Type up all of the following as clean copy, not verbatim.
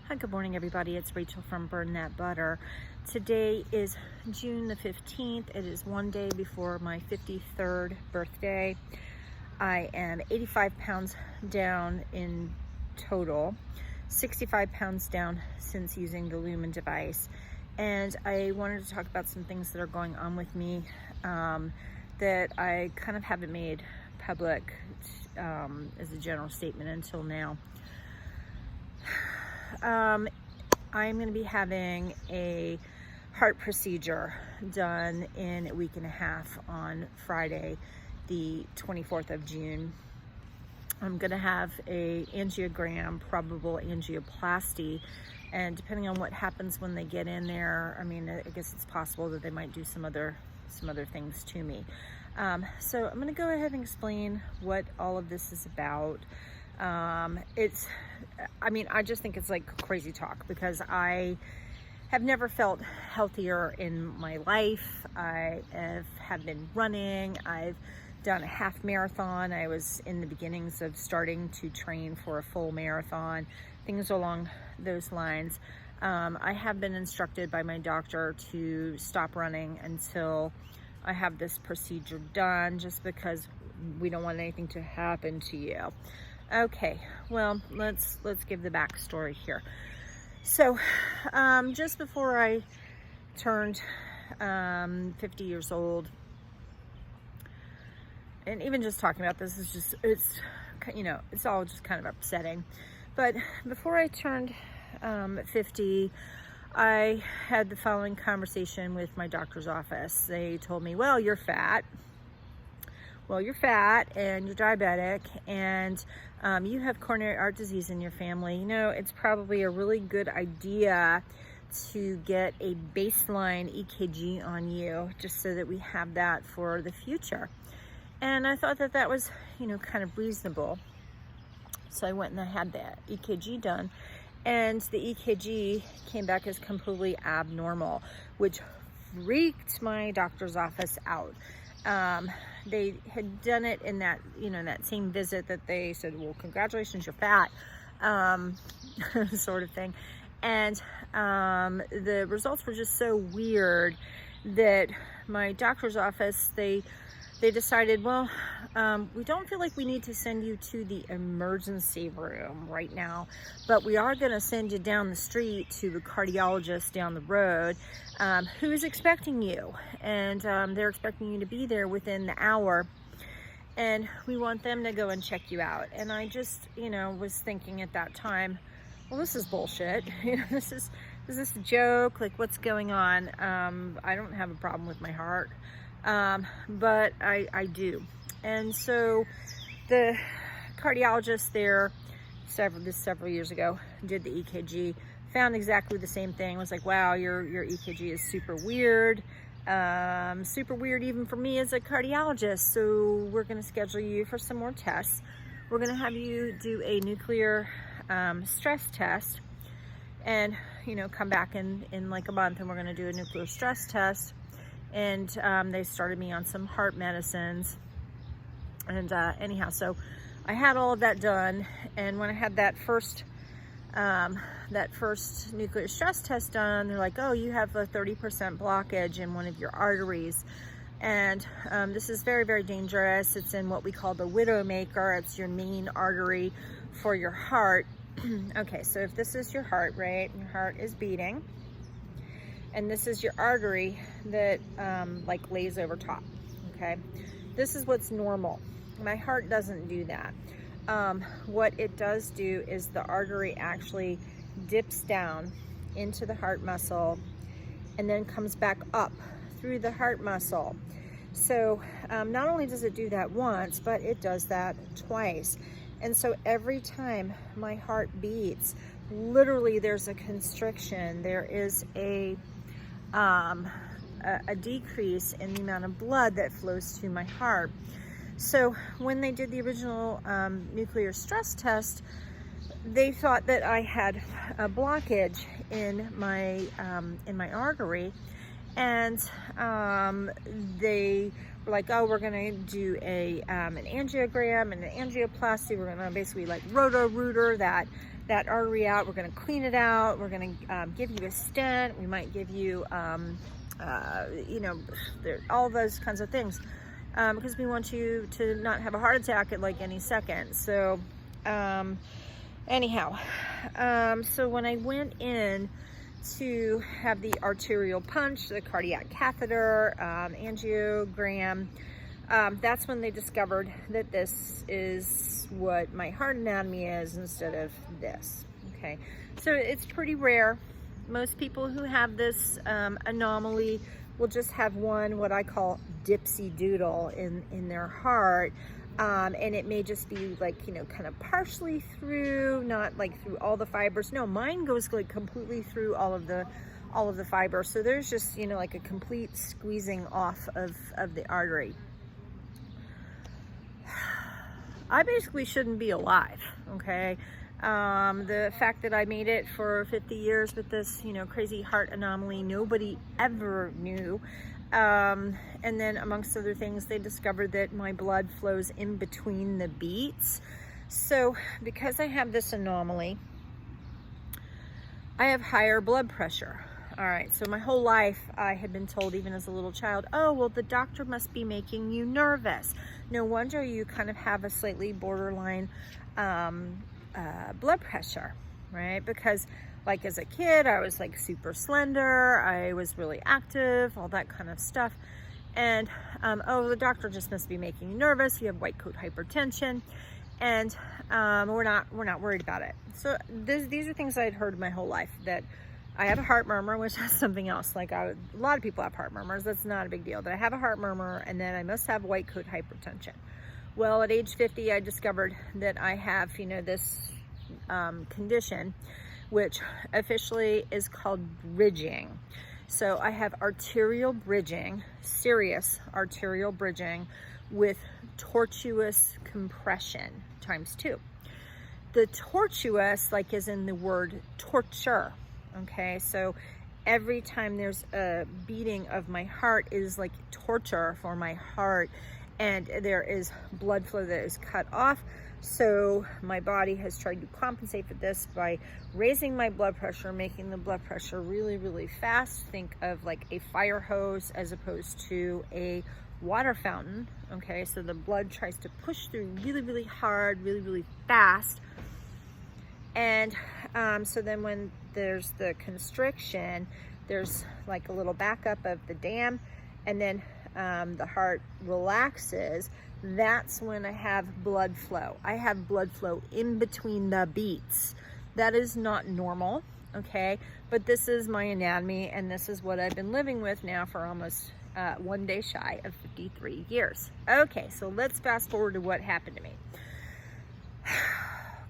Hi, good morning, everybody. It's Rachel from Burn That Butter. Today is June the 15th. It is one day before my 53rd birthday. I am 85 pounds down in total, 65 pounds down since using the Lumen device. And I wanted to talk about some things that are going on with me that I kind of haven't made public as a general statement until now. I'm going to be having a heart procedure done in a week and a half on Friday, the 24th of June. I'm going to have a angiogram, probable angioplasty, and depending on what happens when they get in there, I mean, I guess it's possible that they might do some other things to me. So I'm going to go ahead and explain what all of this is about. I just think it's like crazy talk because I have never felt healthier in my life. I have been running. I've done a half marathon. I was in the beginnings of starting to train for a full marathon, things along those lines. I have been instructed by my doctor to stop running until I have this procedure done, just because we don't want anything to happen to you. Okay, well, let's give the backstory here. So, just before I turned 50 years old, and even just talking about this is just, it's all just kind of upsetting. But before I turned 50, I had the following conversation with my doctor's office. They told me, well, you're fat. Well, you're fat and you're diabetic and you have coronary heart disease in your family. You know, it's probably a really good idea to get a baseline EKG on you just so that we have that for the future. And I thought that that was, kind of reasonable. So I went and I had the EKG done, and the EKG came back as completely abnormal, which freaked my doctor's office out. They had done it in that, that same visit that they said, well, congratulations, you're fat, sort of thing. And the results were just so weird that my doctor's office, they decided, well, we don't feel like we need to send you to the emergency room right now, but we are going to send you down the street to the cardiologist down the road who is expecting you. And they're expecting you to be there within the hour. And we want them to go and check you out. And I just, was thinking at that time, well, this is bullshit. Is this a joke? Like, what's going on? I don't have a problem with my heart. But I do. And so the cardiologist there several years ago did the EKG, found exactly the same thing, was like, wow, your EKG is super weird even for me as a cardiologist. So we're going to schedule you for some more tests. We're going to have you do a nuclear stress test and, come back in like a month, and we're going to do a nuclear stress test. And they started me on some heart medicines. And anyhow, so I had all of that done. And when I had that first nuclear stress test done, they're like, oh, you have a 30% blockage in one of your arteries. And this is very, very dangerous. It's in what we call the widowmaker. It's your main artery for your heart. Okay, so if this is your heart, right? Your heart is beating. And this is your artery that lays over top, okay? This is what's normal. My heart doesn't do that. What it does do is the artery actually dips down into the heart muscle and then comes back up through the heart muscle. So not only does it do that once, but it does that twice. And so every time my heart beats, literally there's a constriction. There is a decrease in the amount of blood that flows to my heart. So when they did the original nuclear stress test, they thought that I had a blockage in my artery, and they were like, oh, we're gonna do an angiogram and an angioplasty. We're gonna basically like roto-rooter that that artery out. We're going to clean it out. We're going to give you a stent. We might give you, you know, all those kinds of things, because we want you to not have a heart attack at like any second. So anyhow, so when I went in to have the arterial punch, the cardiac catheter, angiogram, that's when they discovered that this is what my heart anatomy is instead of this. Okay, so it's pretty rare. Most people who have this anomaly will just have one, what I call dipsy doodle in their heart. And it may just be like, you know, kind of partially through, not like through all the fibers. No, mine goes like completely through all of the fibers. So there's just, you know, like a complete squeezing off of the artery. I basically shouldn't be alive, okay? The fact that I made it for 50 years with this, you know, crazy heart anomaly, nobody ever knew. And then amongst other things, they discovered that my blood flows in between the beats. So because I have this anomaly, I have higher blood pressure. All right, so my whole life I had been told, even as a little child, oh, well, the doctor must be making you nervous. No wonder you kind of have a slightly borderline blood pressure, right? Because like as a kid, I was like super slender, I was really active, all that kind of stuff. And oh, the doctor just must be making you nervous. You have white coat hypertension, and we're not worried about it. So these are things I had heard my whole life, that I have a heart murmur, which is something else. Like a lot of people have heart murmurs. That's not a big deal. That I have a heart murmur, and then I must have white coat hypertension. Well, at age 50, I discovered that I have, you know, this condition, which officially is called bridging. So I have arterial bridging, serious arterial bridging with tortuous compression ×2. The tortuous, like, is in the word torture, okay? So every time there's a beating of my heart is like torture for my heart, and there is blood flow that is cut off. So my body has tried to compensate for this by raising my blood pressure, making the blood pressure really, really fast. Think of like a fire hose as opposed to a water fountain, okay? So the blood tries to push through really, really hard, really, really fast. And so then when there's the constriction, there's like a little backup of the dam, and then the heart relaxes. That's when I have blood flow. I have blood flow in between the beats. That is not normal, okay? But this is my anatomy, and this is what I've been living with now for almost 1 day shy of 53 years. Okay, so let's fast forward to what happened to me.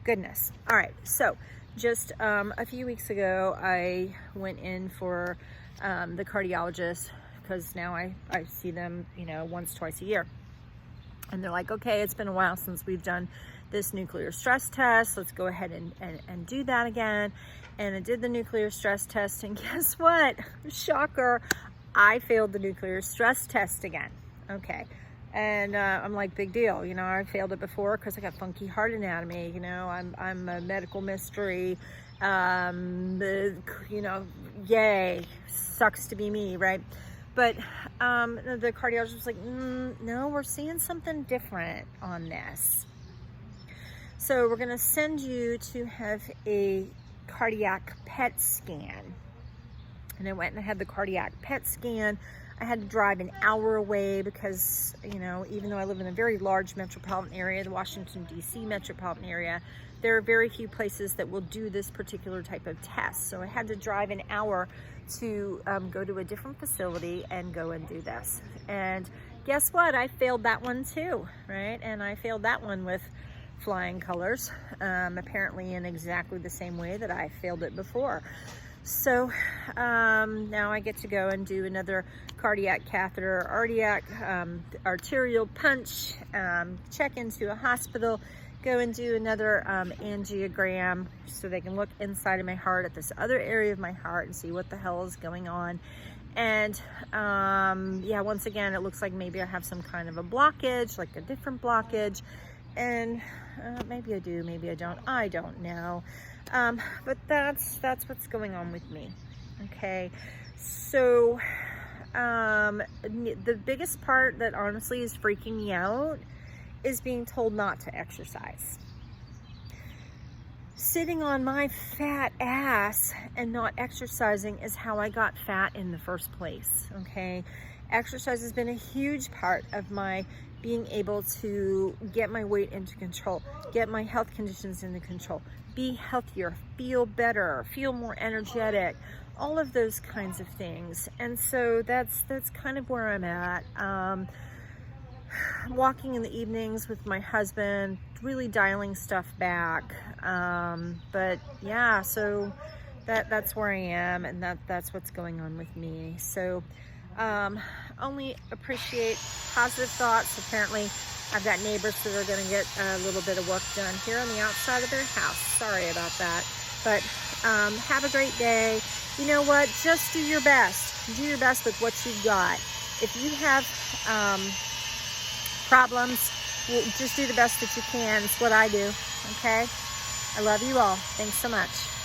Goodness. All right, so just a few weeks ago, I went in for the cardiologist, because now I see them, you know, once, twice a year. And they're like, okay, it's been a while since we've done this nuclear stress test. Let's go ahead and do that again. And I did the nuclear stress test, and guess what? Shocker, I failed the nuclear stress test again. Okay. And I'm like, big deal. You know, I failed it before because I got funky heart anatomy. You know, I'm a medical mystery. You know, yay, sucks to be me, right? But the cardiologist was like, no, we're seeing something different on this. So we're going to send you to have a cardiac PET scan. And I went and I had the cardiac PET scan. I had to drive an hour away because, you know, even though I live in a very large metropolitan area, the Washington, D.C. metropolitan area, there are very few places that will do this particular type of test. So I had to drive an hour to go to a different facility and go and do this. And guess what? I failed that one too, right? And I failed that one with flying colors, apparently in exactly the same way that I failed it before. So now I get to go and do another cardiac catheter, arterial punch, check into a hospital, go and do another angiogram so they can look inside of my heart at this other area of my heart and see what the hell is going on. And yeah, once again, it looks like maybe I have some kind of a blockage, like a different blockage. And maybe I do, maybe I don't know. But that's what's going on with me. Okay, so the biggest part that honestly is freaking me out is being told not to exercise. Sitting on my fat ass and not exercising is how I got fat in the first place. Okay, exercise has been a huge part of my being able to get my weight into control, get my health conditions into control, be healthier, feel better, feel more energetic, all of those kinds of things. And so that's kind of where I'm at. Walking in the evenings with my husband, really dialing stuff back. But yeah, so that's where I am, and that's what's going on with me. So only appreciate positive thoughts. Apparently I've got neighbors that are going to get a little bit of work done here on the outside of their house. Sorry about that. But have a great day. You know what? Just do your best. Do your best with what you've got. If you have problems, just do the best that you can. It's what I do. Okay? I love you all. Thanks so much.